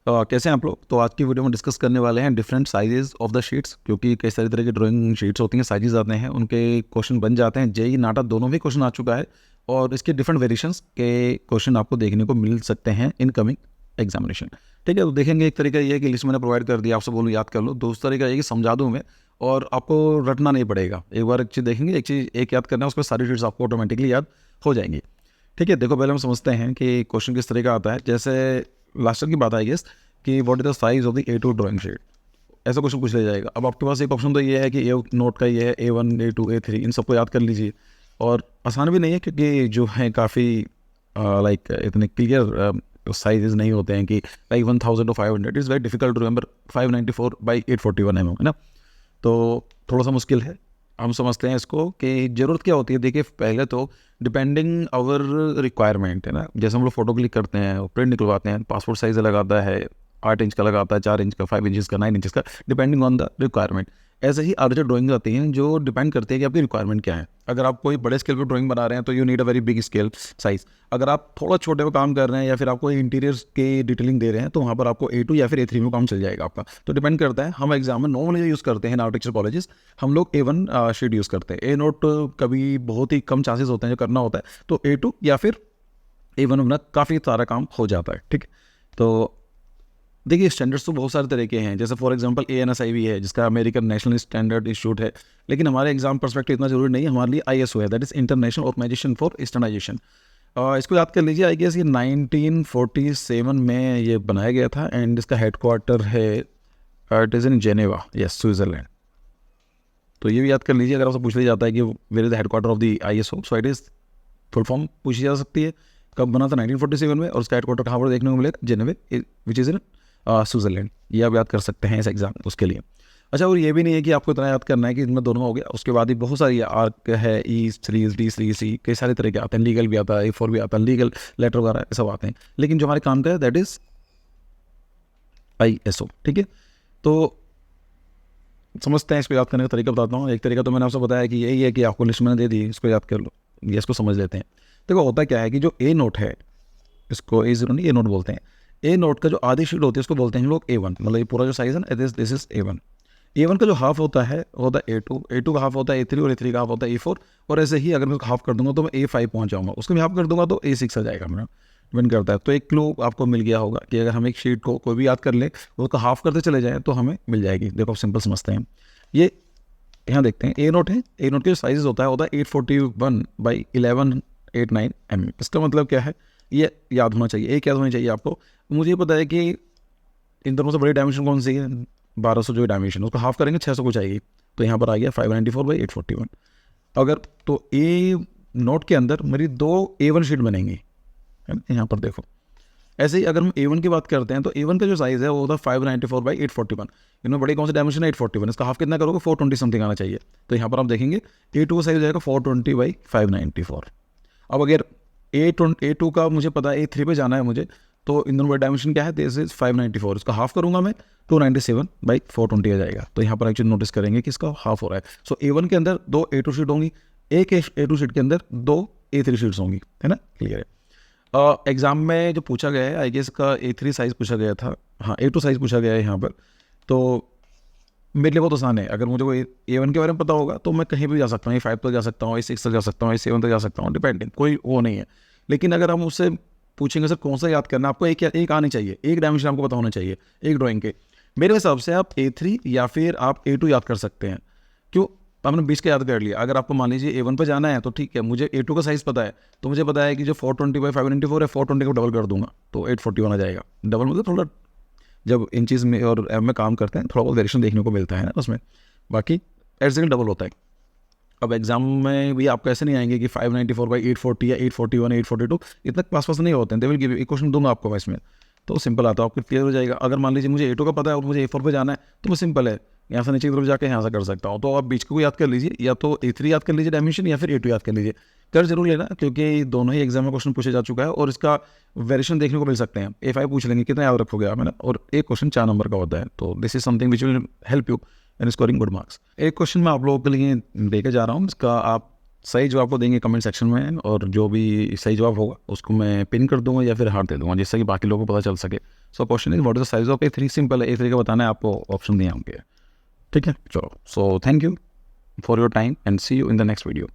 कैसे हैं आप लोग। तो आज की वीडियो में डिस्कस करने वाले हैं different sizes of the sheets, क्योंकि कई सारी तरह की ड्राइंग शीट्स होती हैं, साइजेस आते हैं, उनके क्वेश्चन बन जाते हैं। जेई नाटा दोनों भी क्वेश्चन आ चुका है और इसके डिफरेंट वेरिएशंस के क्वेश्चन आपको देखने को मिल सकते हैं इनकमिंग एग्जामिनेशन। ठीक है, तो देखेंगे। एक तरीका ये है कि लिस्ट मैंने प्रोवाइड कर दिया, आपसे बोलूँ याद कर लो। दूसरा तरीका ये कि समझा दूँ मैं और आपको रटना नहीं पड़ेगा। एक बार एक चीज़ देखेंगे, एक चीज़ एक याद करना है, उसमें सारी शीट्स आपको ऑटोमेटिकली याद हो जाएंगी। ठीक है, देखो पहले हम समझते हैं कि क्वेश्चन किस तरह का आता है। जैसे लास्ट ईयर की बात आई गेस कि what is the size of the A2 drawing sheet, ऐसा क्वेश्चन पूछ लिया जाएगा। अब आपके पास एक ऑप्शन तो ये है कि ए नोट का ये है A1 A2 A3, इन सबको याद कर लीजिए। और आसान भी नहीं है, क्योंकि जो है काफ़ी लाइक इतने क्लियर साइजेस नहीं होते हैं कि like 1000 to 500 is very difficult to remember 594/841 mm, है ना। तो थोड़ा सा मुश्किल है। हम समझते हैं इसको कि ज़रूरत क्या होती है। देखिए पहले तो डिपेंडिंग आवर रिक्वायरमेंट, है ना। जैसे हम लोग फोटो क्लिक करते हैं, प्रिंट निकलवाते हैं, पासपोर्ट साइज़ अलग आता है, 8 इंच का लगाता है, 4 इंच का, 5 इंच का, 9 इंच का, डिपेंडिंग ऑन द रिक्वायरमेंट। ऐसे ही आर्ट ड्राइंग आती हैं जो डिपेंड करती है कि आपकी रिक्वायरमेंट क्या है। अगर आप कोई बड़े स्केल पर ड्राइंग बना रहे हैं तो you need a very big scale size. अगर आप थोड़ा छोटे में काम कर रहे हैं या फिर आपको इंटीरियर्स की डिटेलिंग दे रहे हैं तो वहाँ पर आपको A2 या फिर A3 में काम चल जाएगा आपका। तो डिपेंड करता है। हम एग्जाम में नॉर्मली जो यूज़ करते हैं आर्किटेक्चर कॉलेजेस, हम लोग A1 शीट यूज़ करते हैं। A नोट कभी बहुत ही कम चांसेस होते हैं जो करना होता है, तो A2 या फिर A1 में काफ़ी सारा काम हो जाता है। ठीक, तो देखिए स्टैंडर्ड्स तो बहुत सारे तरह के हैं। जैसे फॉर एग्जांपल ANSI है, जिसका अमेरिकन नेशनल स्टैंडर्ड इंस्टीट्यूट है, लेकिन हमारे एग्जाम परस्पेक्टिव इतना जरूरी नहीं है। हमारे लिए ISO है, that is international organisation for standardisation. इसको याद कर लीजिए। आई गेस ये 1947 में ये बनाया गया था एंड इसका हेडक्वार्टर है it is in Geneva, yes, Switzerland. तो ये भी याद कर लीजिए। अगर आपसे पूछ लिया जाता है कि where is the headquarter of the ISO, so it is full form पूछी जा सकती है। कब बना था? 1947 में। और उसका हेडक्वार्टर कहाँ पर देखने को मिलेगा? जेनेवे, विच इज़ इन स्विट्जरलैंड। ये आप याद कर सकते हैं इस एग्जाम उसके लिए। अच्छा, और ये भी नहीं है कि आपको इतना याद करना है कि इनमें दोनों हो गया। उसके बाद ही बहुत सारी आर्क है, E3 D3C, कई सारे तरह के आते हैं। लीगल भी आता है, A4 भी आता है, लीगल लेटर वगैरह सब आते हैं। लेकिन जो हमारे काम का है दैट इज ISO। ठीक है, तो समझते हैं। इसको याद करने का तरीका बताता हूँ। एक तरीका तो मैंने आपसे बताया कि यही है कि आपको लिस्ट मैंने दे दी, इसको याद कर लो, ये इसको समझ लेते हैं। देखो होता क्या है कि जो A नोट है, इसको A0 नहीं, A नोट बोलते हैं। A नोट का जो आधी शीट होती है उसको बोलते हैं हम लोग A1। मतलब ये पूरा जो साइज है ना, दिस इज A1। A1 का जो हाफ होता है वो होता है A2, A2 का हाफ होता है A3 और A3 का हाफ होता है A4। और ऐसे ही अगर मैं उसको हाफ कर दूंगा तो मैं A5 पहुंच जाऊंगा, उसको भी हाफ कर दूंगा तो A6 आ जाएगा मेरा। डिपेंड करता है। तो एक क्लू आपको मिल गया होगा कि अगर हम एक शीट को कोई भी याद कर ले, उसको हाफ करते चले जाएँ तो हमें मिल जाएगी। देखो आप सिंपल समझते हैं। ये यहाँ देखते हैं A नोट है। A नोट के जो साइज होता है 841/1189 mm। इसका मतलब क्या है, ये याद होना चाहिए, एक याद होनी चाहिए आपको। मुझे ये पता है कि इन दोनों से बड़ी डायमेंशन कौन सी है? 1200 जो डायमेंशन, उसको हाफ करेंगे 600 कुछ आएगी। तो यहाँ पर आ गया 594/841। अगर तो A नोट के अंदर मेरी 2 A1 शीट बनेंगी, है ना। यहाँ पर देखो, ऐसे ही अगर हम A1 की बात करते हैं तो A1 का जो साइज़ है वो होता है 594/841। इनमें बड़ी कौन सी डायमेंशन है? 841। इसका हाफ कितना करोगे? 420 समथिंग आना चाहिए। तो यहाँ पर आप देखेंगे A2 का साइज हो जाएगा 420/594। अब अगर A2 का मुझे पता है A3 पे जाना है मुझे, तो इन दोनों डायमेंशन क्या है? This is 594। इसका हाफ करूंगा मैं 297/420 आ जाएगा। तो यहाँ पर एक्चुअली नोटिस करेंगे कि इसका हाफ हो रहा है। सो A1 के अंदर 2 A2 शीट होंगी, एक A2 शीट के अंदर 2 A3 शीट्स होंगी, है ना। क्लियर है। एग्ज़ाम में जो पूछा गया है, आई गेस का A3 साइज़ पूछा गया था, हाँ A2 साइज़ पूछा गया है यहाँ पर। तो मेरे लिए बहुत आसान है। अगर मुझे कोई A1 के बारे में पता होगा तो मैं कहीं भी जा सकता हूँ, A5 तक जा सकता हूँ, A6 तक जा सकता हूँ, A7 तक जा सकता हूँ, डिपेंडिंग, कोई वो नहीं है। लेकिन अगर हम उससे पूछेंगे सर कौन सा याद करना, आपको एक आनी चाहिए, एक डायमेंशन आपको पता होना चाहिए एक ड्राइंग के। मेरे हिसाब से आप A3 या फिर आप A2 याद कर सकते हैं। क्यों? आपने 20 का याद कर लिया। अगर आपको मान लीजिए A1 पे जाना है तो ठीक है, मुझे A2 का साइज़ पता है, तो मुझे पता है कि जो 420/594 है, 420 को डबल कर दूंगा तो 841 आ जाएगा। डबल मतलब थोड़ा, जब इंचेस में और एम में काम करते हैं थोड़ा बहुत वेरिएशन देखने को मिलता है ना उसमें, बाकी एट डबल होता है। अब एग्जाम में भी आपको ऐसे नहीं आएंगे कि 594/840 या 841 842 इतना पास पास नहीं होते हैं। दे विल गिव यू, एक क्वेश्चन दूंगा आपको मैं इसमें, तो सिंपल आता है, आपको क्लियर हो जाएगा। अगर मान लीजिए मुझे A2 का पता है और मुझे A4 पे जाना है तो वो सिंपल है, यहाँ से नीचे की तरफ जाकर यहाँ से कर सकता हूँ। तो आप बीच को याद कर लीजिए, या तो A3 याद कर लीजिए डायमेंशन, या फिर A2 याद कर लीजिए। कर जरूर लेना, क्योंकि दोनों ही एग्जाम में क्वेश्चन पूछे जा चुका है और इसका वेरिएशन देखने को मिल सकते हैं। A5 पूछ लेंगे, कितना याद रखोगे आप, है ना। और एक क्वेश्चन 4 नंबर का होता है, तो this is something which will help you in scoring good marks. एक क्वेश्चन मैं आप लोगों के लिए देके जा रहा हूँ, इसका आप सही जवाब को देंगे कमेंट सेक्शन में, और जो भी सही जवाब होगा उसको मैं पिन कर दूंगा या फिर हार्ट दे दूंगा, जिससे कि बाकी लोगों को पता चल सके। So question is what is the size of A3? Simple है, A3 का बताना है आपको, ऑप्शन दिए होंगे। ठीक है, चलो, so thank you for your time and see you in the next video.